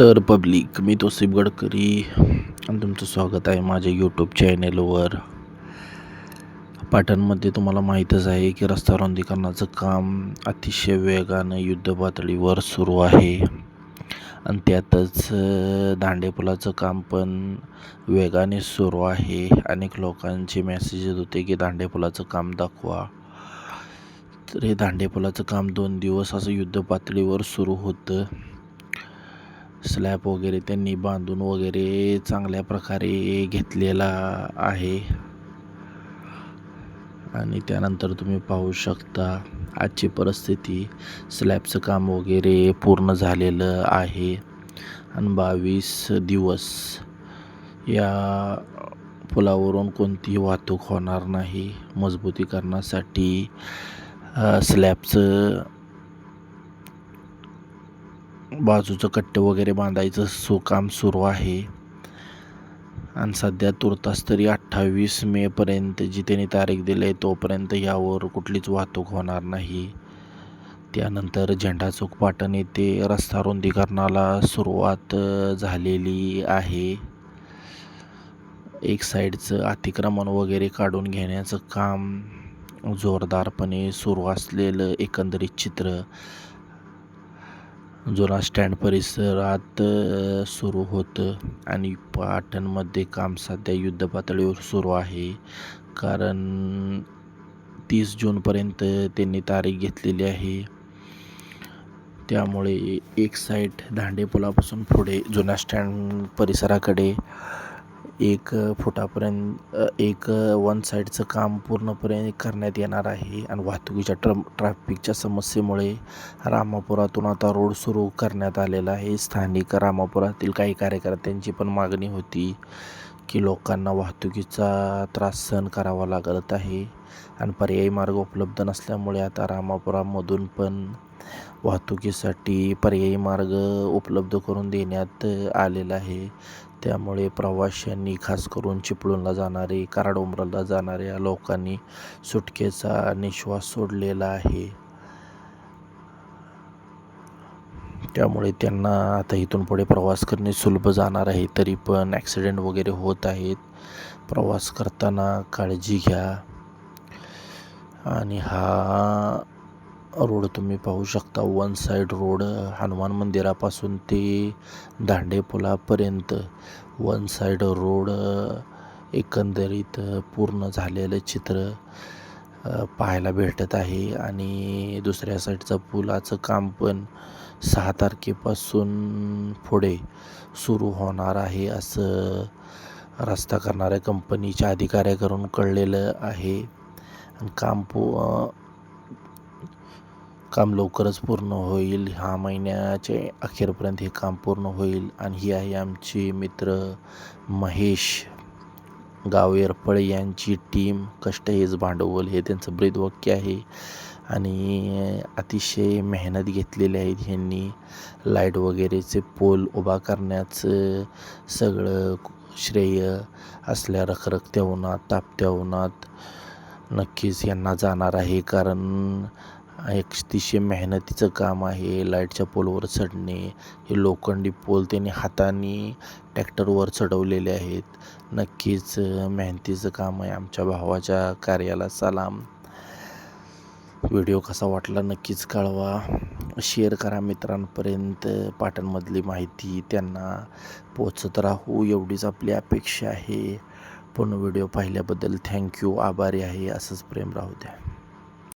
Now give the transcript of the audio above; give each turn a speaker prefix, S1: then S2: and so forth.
S1: तर पब्लिक, मी तौसिफ गडकरी आणि तुमचं स्वागत आहे माझ्या यूट्यूब चॅनेलवर. पाटणमध्ये तुम्हाला माहीतच आहे की रस्ता रुंदीकरणाचं काम अतिशय वेगानं युद्धपातळीवर सुरू आहे आणि त्यातच दांडेपुलाचं काम पण वेगाने सुरू आहे. अनेक लोकांचे मेसेज येत होते की दांडेपुलाचं काम दाखवा. तर हे दांडेपुलाचं काम 2 दिवस असं युद्धपातळीवर सुरू होतं. स्लॅब वगैरे त्यांनी बांधून वगैरे चांगल्या प्रकारे घेतलेला आहे आणि त्यानंतर तुम्ही पाहू शकता आजची परिस्थिती. स्लॅबचं काम वगैरे पूर्ण झालेलं आहे आणि 22 दिवस या पुलावरून कोणतीही वाहतूक होणार नाही. मजबूतीकरणासाठी स्लॅबचं बाजूचं कट्टे वगैरे बांधायचं काम सुरू आहे आणि सध्या तुर्तास तरी 28 मेपर्यंत जी त्यांनी तारीख दिली आहे तोपर्यंत यावर कुठलीच वाहतूक होणार नाही. त्यानंतर झेंडा चौक पाटण येथे रस्ता रुंदीकरणाला सुरुवात झालेली आहे. एक साईडचं अतिक्रमण वगैरे काढून घेण्याचं काम जोरदारपणे सुरू असलेलं एकंदरीत चित्र जुना स्टँड परिसरात सुरू होतं आणि पाटणमध्ये काम सध्या युद्धपातळीवर सुरू आहे. कारण 30 जूनपर्यंत त्यांनी तारीख घेतलेली आहे. त्यामुळे एक साईड दांडेपुलापासून पुढे जुना स्टँड परिसराकडे 1 फुटापर्यंत 1 साईडचं काम पूर्णपणे करण्यात येणार आहे आणि वाहतुकीच्या ट्रॅफिकच्या समस्येमुळे रामापुरातून आता रोड सुरू करण्यात आलेला आहे. स्थानिक रामापुरातील काही कार्यकर्त्यांची पण मागणी होती की लोकांना वाहतुकीचा त्रास सहन करावा लागत आहे आणि पर्यायी मार्ग उपलब्ध नसल्यामुळे आता रामापुरामधून पण वाहतुकीसाठी पर्यायी मार्ग उपलब्ध करून देण्यात आलेला आहे. त्यामुळे प्रवाशांनी, खास करून चिपळूणला जाणारे, कराड-उमरला जाणाऱ्या लोकांनी सुटकेचा निश्वास सोडलेला आहे. त्यामुळे त्यांना आता इथून पुढे प्रवास करणे सुलभ जाणार आहे. तरी पण ॲक्सिडेंट वगैरे होत आहेत. प्रवास करताना काळजी घ्या. आणि हा रोड तुम्ही पाहू शकता, 1 साईड रोड हनुमान मंदिरापासून ते दांडेपुलापर्यंत 1 साईड रोड एकंदरीत पूर्ण झालेलं चित्र पाहायला भेटत आहे. आणि दुसऱ्या साईडचं पुलाचं काम पण 6 तारखेपासून पुढे सुरू होणार आहे असं रस्ता करणाऱ्या कंपनीच्या अधिकाऱ्याकडून कळलेलं आहे. काम लवकरच पूर्ण होईल. ह्या महिन्याच्या अखेरपर्यंत हे काम पूर्ण होईल. आणि ही आहे आमचे मित्र महेश गाव येरपळ यांची टीम. कष्ट हेच भांडवल, हे त्यांचं ब्रीदवाक्य आहे आणि अतिशय मेहनत घेतलेली आहे ह्यांनी. लाईट वगैरेचे पोल उभा करण्याचं सगळं श्रेय असल्या रखरखत्या उन्हात, तापत्या उन्हात नक्कीच यांना जाणार आहे. कारण अतिशय मेहनतीचं काम आहे. लाईटच्या पोलवर चढणे, हे लोखंडी पोल त्यांनी हाताने ट्रॅक्टरवर चढवलेले आहेत. नक्कीच मेहनतीचं काम आहे. आमच्या भावाच्या कार्याला सलाम. व्हिडिओ कसा वाटला नक्कीच कळवा. शेअर करा मित्रांपर्यंत. पाटणमधली माहिती त्यांना पोचत राहू एवढीच आपली अपेक्षा आहे. पूर्ण व्हिडिओ पाहिल्याबद्दल थँक्यू, आभारी आहे. असंच प्रेम राहू द्या.